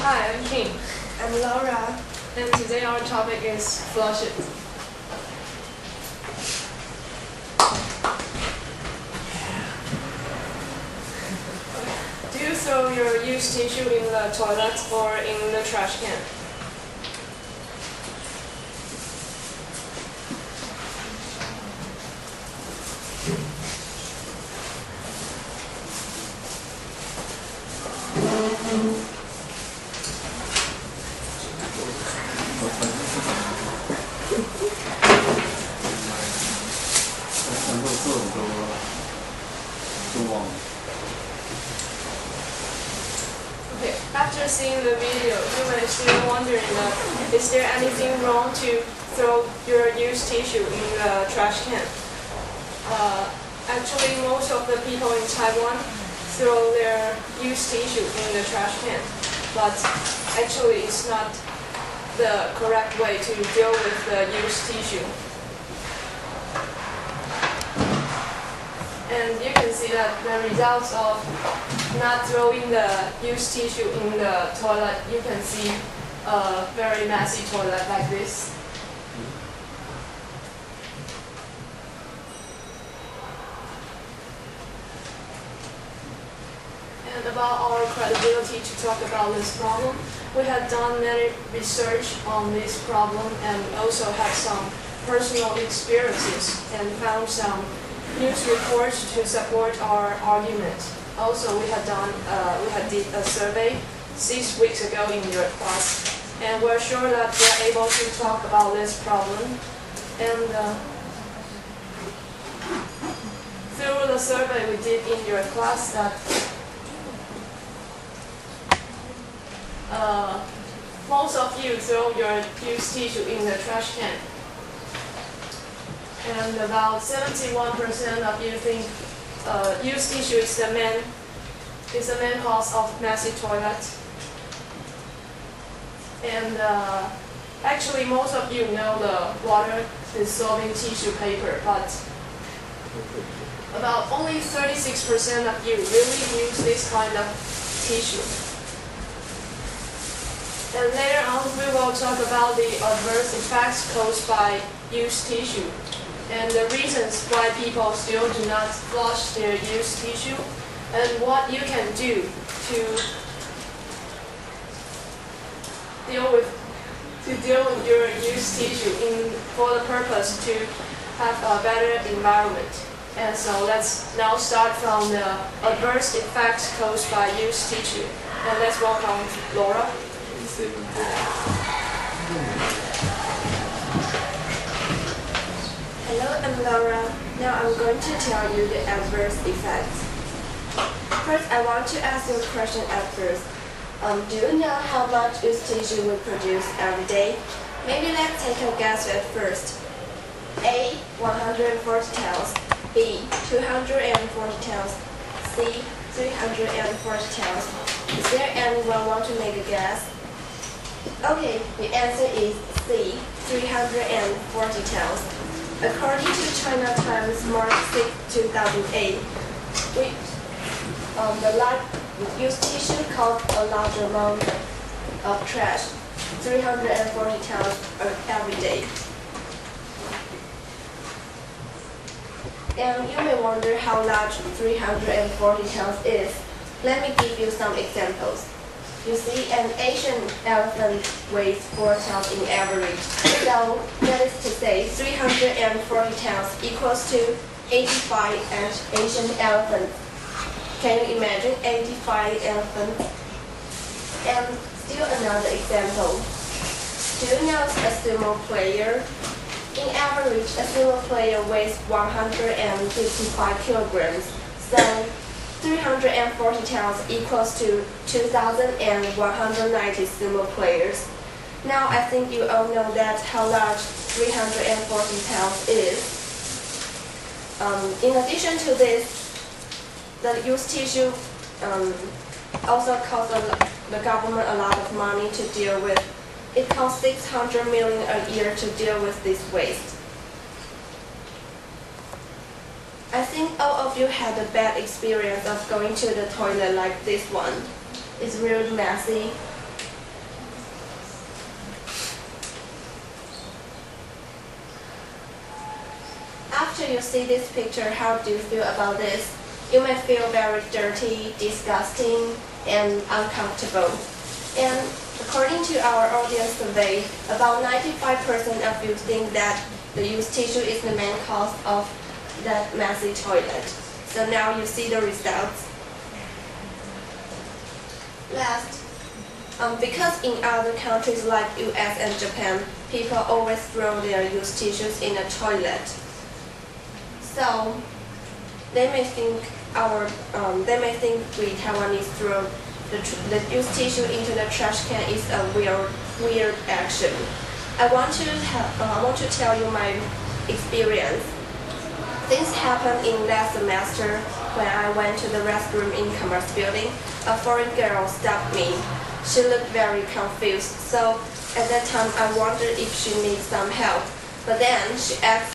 Hi, I'm King. I'm Laura. And today our topic is flush it. Do you throw your used tissue in the toilet or in the trash can? Okay, after seeing the video, you may still wondering is there anything wrong to throw your used tissue in the trash can? Actually, most of the people in Taiwan throw their used tissue in the trash can, but actually it's not the correct way to deal with the used tissue. And you can see that the results of not throwing the used tissue in the toilet, you can see a very messy toilet like this. And about our credibility to talk about this problem, we have done many research on this problem and also have some personal experiences and found some news reports to support our argument. Also, we had did a survey 6 weeks ago in your class, and we're sure that we're able to talk about this problem. And through the survey we did in your class, that most of you throw your used tissue in the trash can. And about 71% of you think used tissue is the main cause of messy toilet. And actually, most of you know the water dissolving tissue paper, but about only 36% of you really use this kind of tissue. And later on, we will talk about the adverse effects caused by used tissue, and the reasons why people still do not flush their used tissue, and what you can do to deal with your used tissue for the purpose to have a better environment. And so let's now start from the adverse effects caused by used tissue. And let's welcome Laura. Hello, I'm Laura. Now I'm going to tell you the adverse effects. First, I want to ask you a question at first. Do you know how much used tissue we produce every day? Maybe let's take a guess at first. A. 140 tons. B. 240 tons. C. 340 tons. Is there anyone want to make a guess? Okay, the answer is C. 340 tons. According to China Times March 6, 2008, the used tissue caused a large amount of trash, 340 tons every day. And you may wonder how large 340 tons is. Let me give you some examples. You see, an Asian elephant weighs 4 tons in average. So, that is to say, 340 tons equals to 85 Asian elephants. Can you imagine 85 elephants? And still another example. Do you know a sumo player? In average, a sumo player weighs 155 kilograms. So, 340 tons equals to 2,190 sumo players. Now I think you all know that how large 340 tons is. In addition to this, the used tissue also costs the government a lot of money to deal with. It costs 600 million a year to deal with this waste. I think all of you had a bad experience of going to the toilet like this one. It's really messy. you see this picture, how do you feel about this? You may feel very dirty, disgusting, and uncomfortable. And according to our audience survey, about 95% of you think that the used tissue is the main cause of that messy toilet. So now you see the results. Last, because in other countries like US and Japan, people always throw their used tissues in the toilet. So they may think we Taiwanese throw the used tissue into the trash can is a weird action. I want to tell you my experience. Things happened in last semester when I went to the restroom in Commerce Building. A foreign girl stopped me. She looked very confused, so at that time I wondered if she needs some help. But then she asked